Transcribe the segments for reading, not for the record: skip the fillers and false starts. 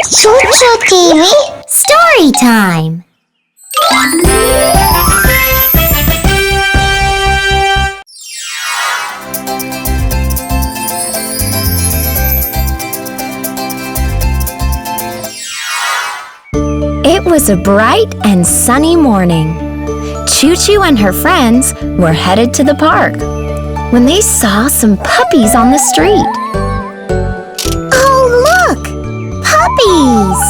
ChuChu TV Storytime. It was a bright and sunny morning. ChuChu and her friends were headed to the park when they saw some puppies on the street. Oh, look! Puppies!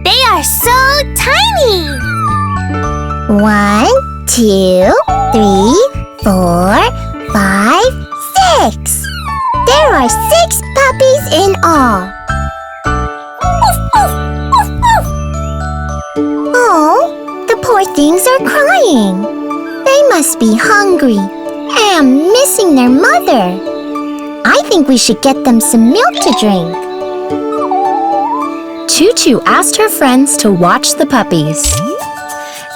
They are so tiny! 1, 2, 3, 4, 5, 6. There are 6 puppies in all. Oh, the poor things are crying. They must be hungry and missing their mother. I think we should get them some milk to drink. ChuChu asked her friends to watch the puppies.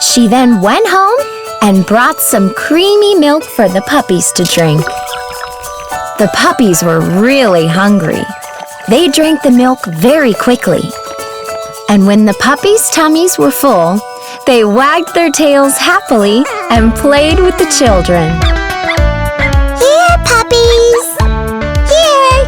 She then went home and brought some creamy milk for the puppies to drink. The puppies were really hungry. They drank the milk very quickly. And when the puppies' tummies were full, they wagged their tails happily and played with the children. Here, puppies! Here!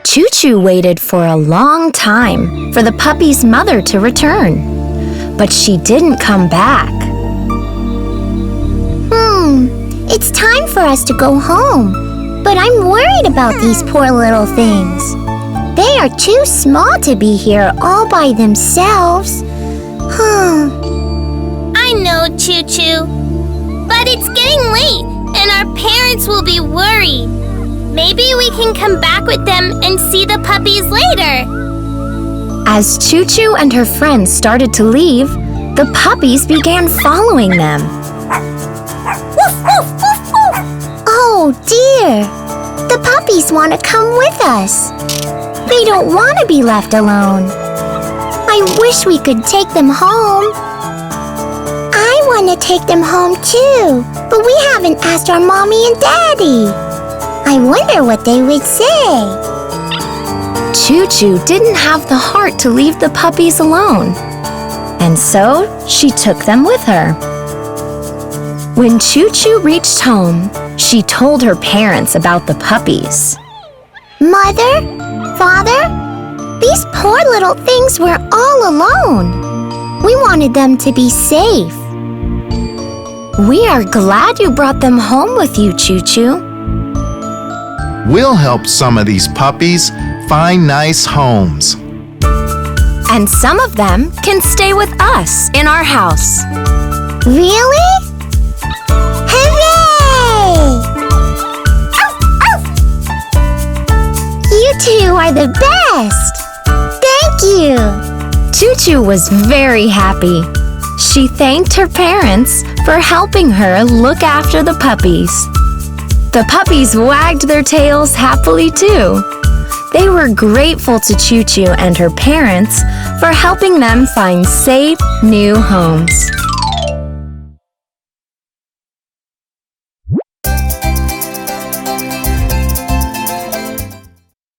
ChuChu waited for a long time for the puppy's mother to return, but she didn't come back. It's time for us to go home, but I'm worried about these poor little things. They are too small to be here all by themselves. I know, ChuChu. But it's getting late, and our parents will be worried. Maybe we can come back with them and see the puppies later. As ChuChu and her friends started to leave, the puppies began following them. Oh dear! The puppies want to come with us. They don't want to be left alone. I wish we could take them home. I want to take them home too, but we haven't asked our mommy and daddy. I wonder what they would say. ChuChu didn't have the heart to leave the puppies alone, and so she took them with her. When ChuChu reached home, she told her parents about the puppies. Mother, Father, these poor little things were all alone. We wanted them to be safe. We are glad you brought them home with you, ChuChu. We'll help some of these puppies find nice homes. And some of them can stay with us in our house. Really? You two are the best! Thank you! ChuChu was very happy. She thanked her parents for helping her look after the puppies. The puppies wagged their tails happily too. They were grateful to ChuChu and her parents for helping them find safe new homes.